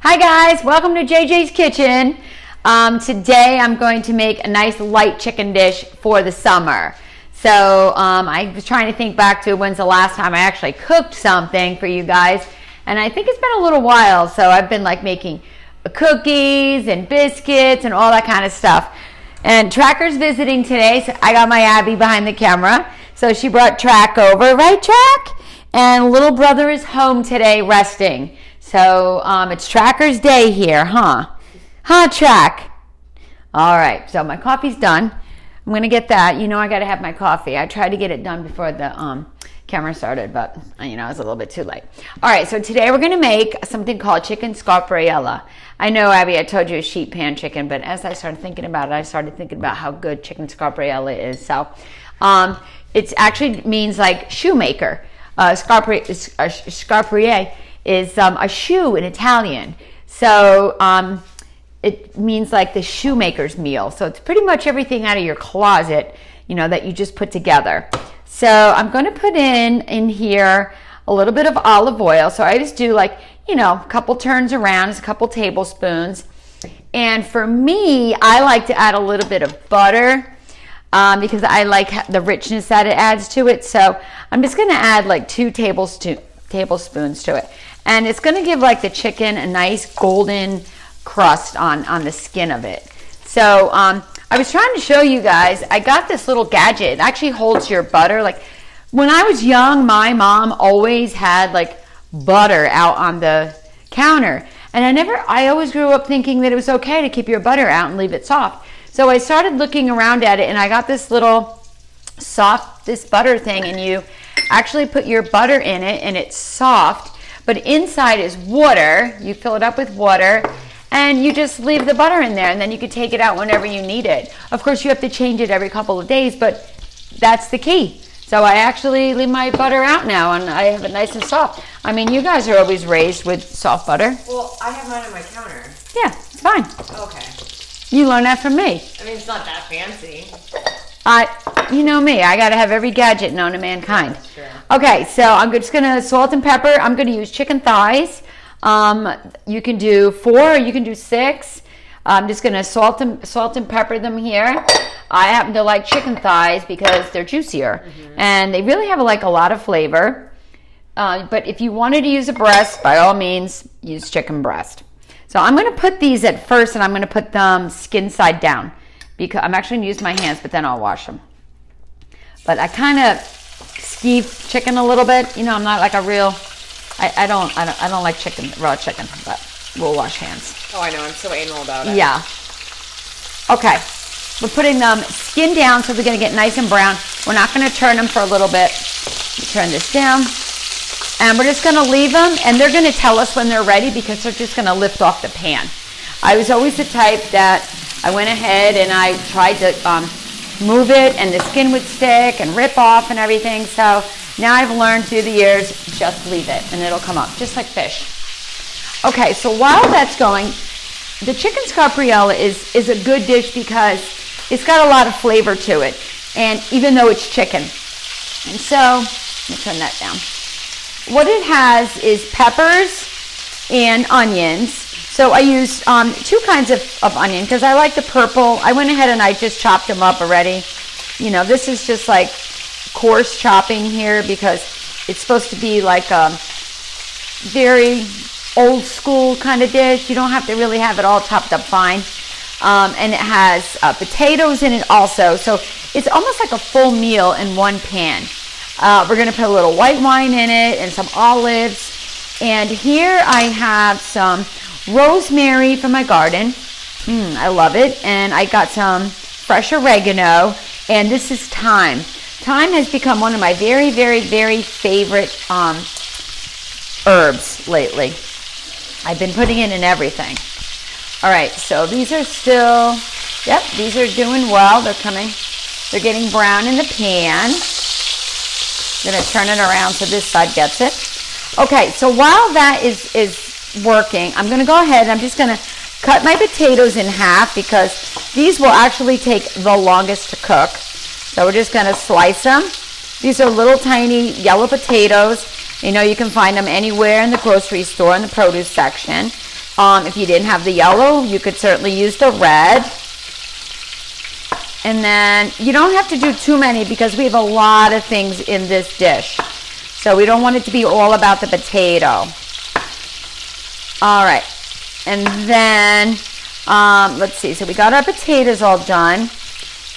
Hi guys, welcome to JJ's Kitchen. Today I'm going to make a nice light chicken dish for the summer. So I was trying to think back to when's the last time I actually cooked something for you guys, and I think it's been a little while. So I've been like making cookies and biscuits and all that kind of stuff. And Tracker's visiting today, so I got my Abby behind the camera. So she brought Track over, right Track? And little brother is home today resting. So it's Tracker's day here, huh? Huh, Track? All right, so my coffee's done. I'm going to get that. You know I got to have my coffee. I tried to get it done before the camera started, but I was a little bit too late. All right, so today we're going to make something called chicken scarpariella. I know, Abby, I told you a sheet pan chicken, but as I started thinking about it, I started thinking about how good chicken scarpariella is. So it actually means like shoemaker. Scarpariella is a shoe in Italian. So it means like the shoemaker's meal. So it's pretty much everything out of your closet, that you just put together. So I'm going to put in here a little bit of olive oil. So I just do like, a couple turns around, just a couple tablespoons. And for me, I like to add a little bit of butter because I like the richness that it adds to it. So I'm just going to add like 2 tablespoons to it. And it's going to give like the chicken a nice golden crust on the skin of it. So I was trying to show you guys, I got this little gadget. It actually holds your butter. Like when I was young, my mom always had like butter out on the counter. And I always grew up thinking that it was okay to keep your butter out and leave it soft. So I started looking around at it and I got this little this butter thing, and you actually put your butter in it and it's soft. But inside is water. You fill it up with water and you just leave the butter in there, and then you can take it out whenever you need it. Of course, you have to change it every couple of days, but that's the key. So I actually leave my butter out now, and I have it nice and soft. I mean, you guys are always raised with soft butter. Well, I have mine on my counter. Yeah, it's fine. Okay. You learned that from me. I mean, it's not that fancy. You know me, I gotta have every gadget known to mankind. That's true. Okay, so I'm just gonna salt and pepper. I'm gonna use chicken thighs. You can do 4, or you can do 6. I'm just gonna salt and pepper them here. I happen to like chicken thighs because they're juicier, and they really have like a lot of flavor. But if you wanted to use a breast, by all means, use chicken breast. So I'm gonna put these at first, and I'm gonna put them skin side down, because I'm actually gonna use my hands, but then I'll wash them. But I kind of skeeve chicken a little bit. I'm not like a real. I don't like raw chicken, but we'll wash hands. Oh, I know. I'm so anal about it. Yeah. Okay. We're putting them skin down, so they're going to get nice and brown. We're not going to turn them for a little bit. Turn this down. And we're just going to leave them, and they're going to tell us when they're ready because they're just going to lift off the pan. I was always the type that I went ahead and I tried to move it, and the skin would stick and rip off and everything. So now I've learned through the years, just leave it and it'll come up just like fish. Okay, so while that's going, the chicken scarpariella is a good dish because it's got a lot of flavor to it, and even though it's chicken. And so, let me turn that down. What it has is peppers and onions. So I used 2 kinds of onion because I like the purple. I went ahead and I just chopped them up already. This is just like coarse chopping here because it's supposed to be like a very old school kind of dish. You don't have to really have it all chopped up fine. And it has potatoes in it also. So it's almost like a full meal in one pan. We're going to put a little white wine in it and some olives. And here I have some rosemary from my garden. I love it. And I got some fresh oregano. And this is thyme. Thyme has become one of my very, very, very favorite herbs lately. I've been putting it in everything. All right, so these are still, these are doing well. They're getting brown in the pan. I'm going to turn it around so this side gets it. Okay, so while that is working, I'm going to go ahead and I'm just going to cut my potatoes in half because these will actually take the longest to cook. So we're just going to slice them. These are little tiny yellow potatoes. You can find them anywhere in the grocery store in the produce section. If you didn't have the yellow, you could certainly use the red. And then you don't have to do too many because we have a lot of things in this dish. So we don't want it to be all about the potato. All right. And then, let's see. So we got our potatoes all done.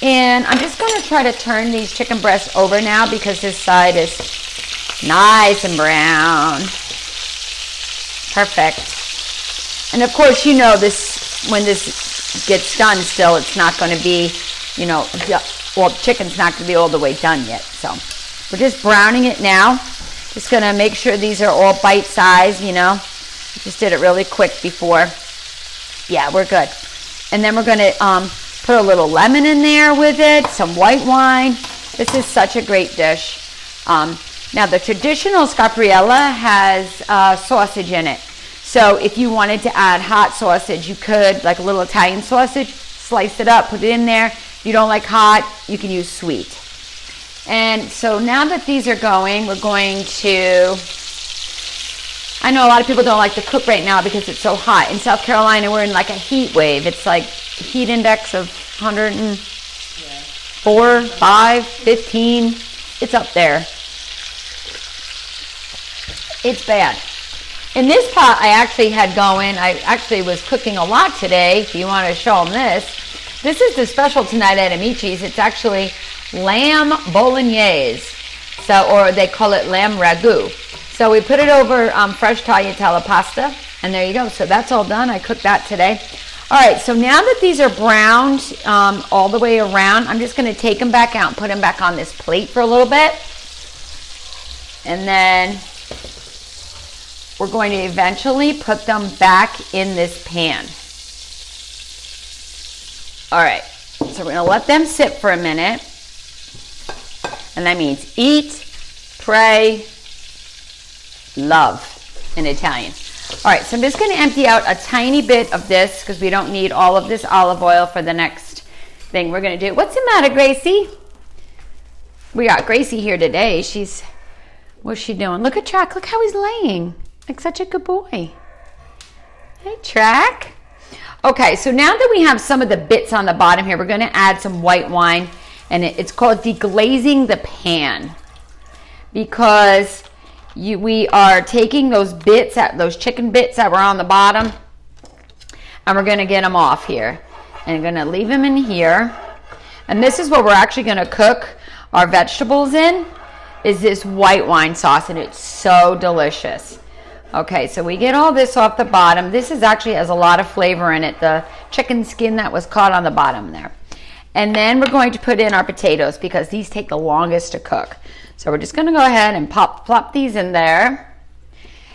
And I'm just going to try to turn these chicken breasts over now because this side is nice and brown. Perfect. And of course, you know this, when this gets done still, it's not going to be, you know, well, chicken's not going to be all the way done yet. So we're just browning it now. Just going to make sure these are all bite-sized, you know. I just did it really quick before. Yeah, we're good. And then we're going to put a little lemon in there with it, some white wine. This is such a great dish. Now, the traditional scarpariella has sausage in it. So if you wanted to add hot sausage, you could, like a little Italian sausage, slice it up, put it in there. If you don't like hot, you can use sweet. And so now that these are going, we're going to, I know a lot of people don't like to cook right now because it's so hot. In South Carolina, we're in like a heat wave. It's like heat index of 104, 5, 15. It's up there. It's bad. In this pot, I actually had going, I actually was cooking a lot today. If you want to show them this. This is the special tonight at Amici's. It's actually lamb bolognese. So, or they call it lamb ragu. So we put it over fresh tagliatelle pasta. And there you go. So that's all done. I cooked that today. All right. So now that these are browned all the way around, I'm just going to take them back out and put them back on this plate for a little bit. And then we're going to eventually put them back in this pan. All right, so we're gonna let them sit for a minute. And that means eat, pray, love in Italian. All right, so I'm just gonna empty out a tiny bit of this because we don't need all of this olive oil for the next thing we're gonna do. What's the matter, Gracie? We got Gracie here today. What's she doing? Look at Track, look how he's laying. Like such a good boy. Hey, Track. Okay, so now that we have some of the bits on the bottom here, we're going to add some white wine, and it's called deglazing the pan, because we are taking those bits, those chicken bits that were on the bottom, and we're going to get them off here, and we're going to leave them in here. And this is what we're actually going to cook our vegetables in, is this white wine sauce, and it's so delicious. Okay, so we get all this off the bottom. This actually has a lot of flavor in it, the chicken skin that was caught on the bottom there. And then we're going to put in our potatoes because these take the longest to cook. So we're just going to go ahead and plop these in there.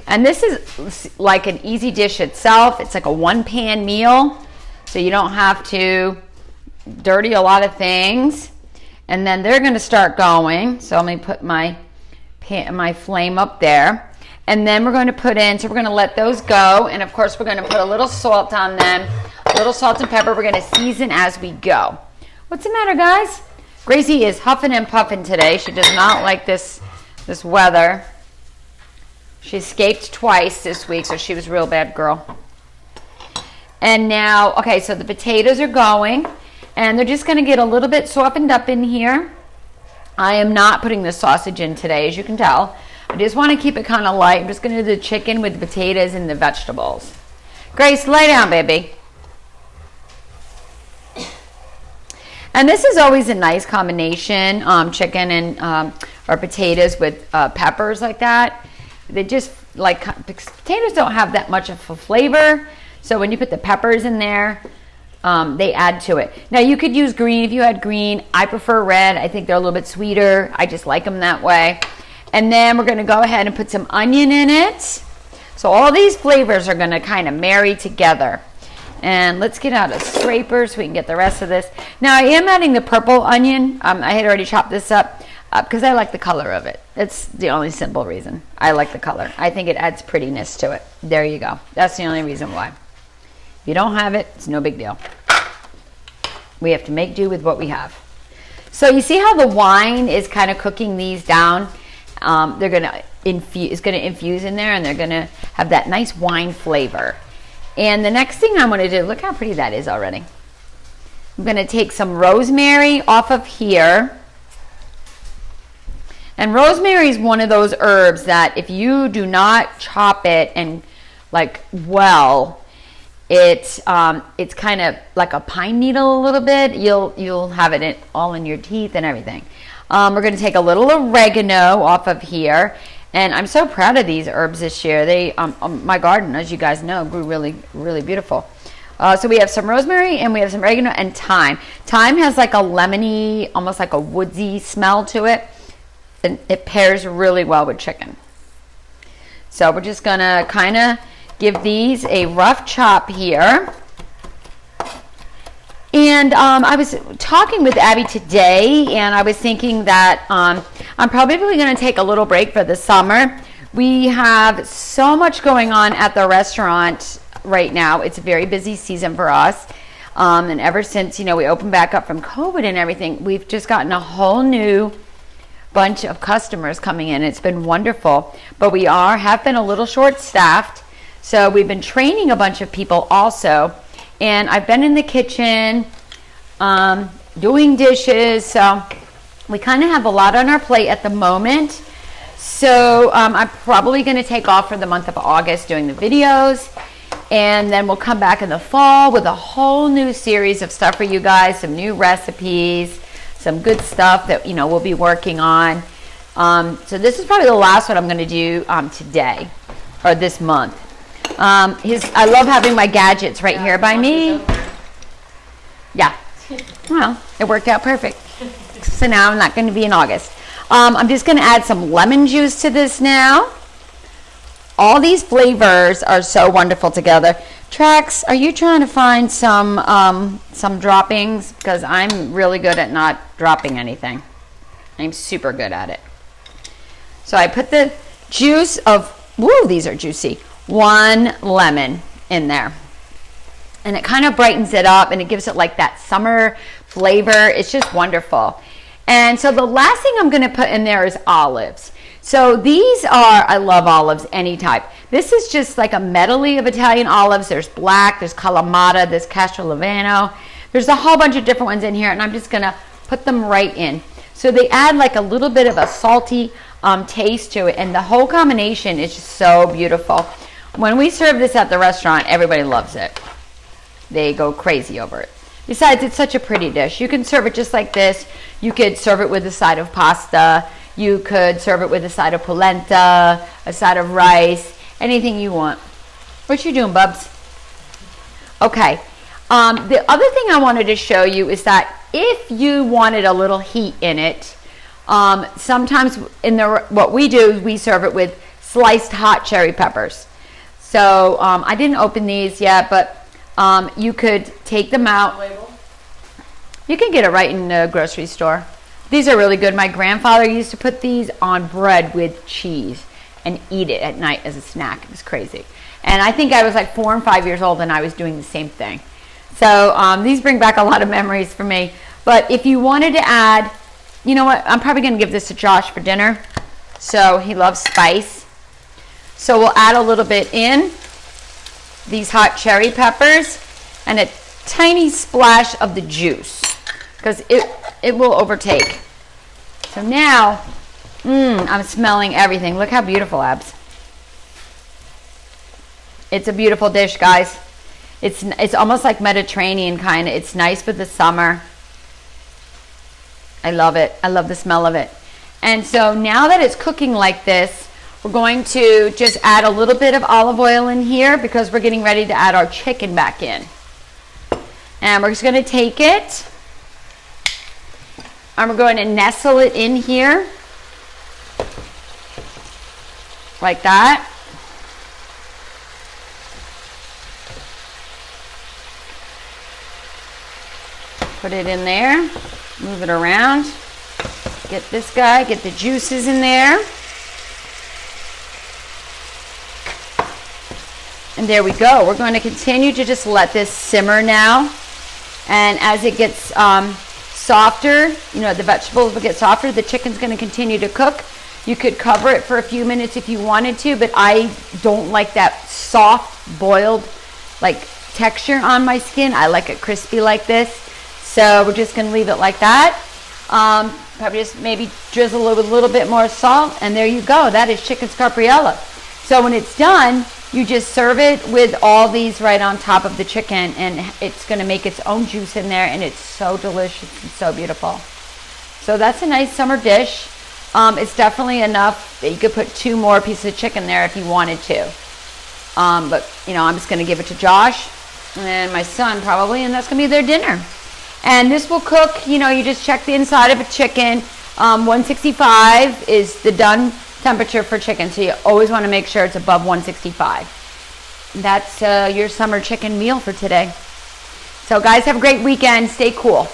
And this is like an easy dish itself. It's like a one-pan meal, so you don't have to dirty a lot of things. And then they're going to start going. So let me put my flame up there. And then we're going to put in, so we're going to let those go. And of course, we're going to put a little salt on them, a little salt and pepper. We're going to season as we go. What's the matter, guys? Gracie is huffing and puffing today. She does not like this weather. She escaped twice this week, so she was a real bad girl. And now, okay, so the potatoes are going. And they're just going to get a little bit softened up in here. I am not putting the sausage in today, as you can tell. I just want to keep it kind of light. I'm just going to do the chicken with the potatoes and the vegetables. Grace, lay down, baby. And this is always a nice combination, chicken and or potatoes with peppers like that. They just, like, potatoes don't have that much of a flavor. So when you put the peppers in there, they add to it. Now, you could use green if you had green. I prefer red. I think they're a little bit sweeter. I just like them that way. And then we're going to go ahead and put some onion in it. So all these flavors are going to kind of marry together. And let's get out a scraper so we can get the rest of this. Now, I am adding the purple onion. I had already chopped this up because I like the color of it. It's the only simple reason. I like the color. I think it adds prettiness to it. There you go. That's the only reason why. If you don't have it, it's no big deal. We have to make do with what we have. So you see how the wine is kind of cooking these down? They're going to infuse in there, and they're going to have that nice wine flavor. And the next thing I'm going to do, look how pretty that is already. I'm going to take some rosemary off of here. And rosemary is one of those herbs that if you do not chop it and like well, it's kind of like a pine needle a little bit. You'll have it all in your teeth and everything. We're going to take a little oregano off of here. And I'm so proud of these herbs this year. They, my garden, as you guys know, grew really, really beautiful. So we have some rosemary and we have some oregano and thyme. Thyme has like a lemony, almost like a woodsy smell to it. And it pairs really well with chicken. So we're just going to kind of give these a rough chop here. And I was talking with Abby today, and I was thinking that I'm probably going to take a little break for the summer. We have so much going on at the restaurant right now. It's a very busy season for us. And ever since, we opened back up from COVID and everything, we've just gotten a whole new bunch of customers coming in. It's been wonderful. But we have been a little short-staffed. So we've been training a bunch of people also. And I've been in the kitchen doing dishes, so we kind of have a lot on our plate at the moment. So I'm probably going to take off for the month of August doing the videos, and then we'll come back in the fall with a whole new series of stuff for you guys, some new recipes, some good stuff that we'll be working on. So this is probably the last one I'm going to do today or this month. I love having my gadgets right here by me. Yeah. Well, it worked out perfect. So now I'm not going to be in August. I'm just going to add some lemon juice to this now. All these flavors are so wonderful together. Trax, are you trying to find some droppings? Because I'm really good at not dropping anything. I'm super good at it. So I put the juice of, these are juicy. 1 lemon in there, and it kind of brightens it up and it gives it like that summer flavor. It's just wonderful. And so the last thing I'm going to put in there is olives. So these are, I love olives, any type. This is just like a medley of Italian olives. There's black, there's Kalamata, there's Castrolavano. There's a whole bunch of different ones in here, and I'm just going to put them right in. So they add like a little bit of a salty taste to it, and the whole combination is just so beautiful. When we serve this at the restaurant, everybody loves it. They go crazy over it. Besides, it's such a pretty dish. You can serve it just like this. You could serve it with a side of pasta. You could serve it with a side of polenta, a side of rice, anything you want. What you doing, Bubs? Okay. The other thing I wanted to show you is that if you wanted a little heat in it, sometimes what we do is we serve it with sliced hot cherry peppers. So I didn't open these yet, but you could take them out. You can get it right in the grocery store. These are really good. My grandfather used to put these on bread with cheese and eat it at night as a snack. It was crazy. And I think I was like 4 and 5 years old and I was doing the same thing. So these bring back a lot of memories for me. But if you wanted to add, you know what? I'm probably going to give this to Josh for dinner. So he loves spice. So we'll add a little bit in these hot cherry peppers and a tiny splash of the juice because it will overtake. So now, I'm smelling everything. Look how beautiful, Abs. It's a beautiful dish, guys. It's almost like Mediterranean kind of. It's nice for the summer. I love it. I love the smell of it. And so now that it's cooking like this, we're going to just add a little bit of olive oil in here because we're getting ready to add our chicken back in. And we're just going to take it and we're going to nestle it in here like that. Put it in there, move it around, get this guy, get the juices in there. And there we go. We're going to continue to just let this simmer now. And as it gets softer, the vegetables will get softer. The chicken's going to continue to cook. You could cover it for a few minutes if you wanted to, but I don't like that soft boiled like texture on my skin. I like it crispy like this. So we're just gonna leave it like that. Probably just maybe drizzle it with a little bit more salt, and there you go. That is chicken scarpariella. So when it's done, you just serve it with all these right on top of the chicken, and it's gonna make its own juice in there, and it's so delicious and so beautiful. So that's a nice summer dish. It's definitely enough that you could put 2 more pieces of chicken there if you wanted to. But you know, I'm just gonna give it to Josh and my son probably, and that's gonna be their dinner. And this will cook, you know, you just check the inside of a chicken. 165 is the done temperature for chicken, so you always want to make sure it's above 165. That's your summer chicken meal for today. So guys, have a great weekend. Stay cool.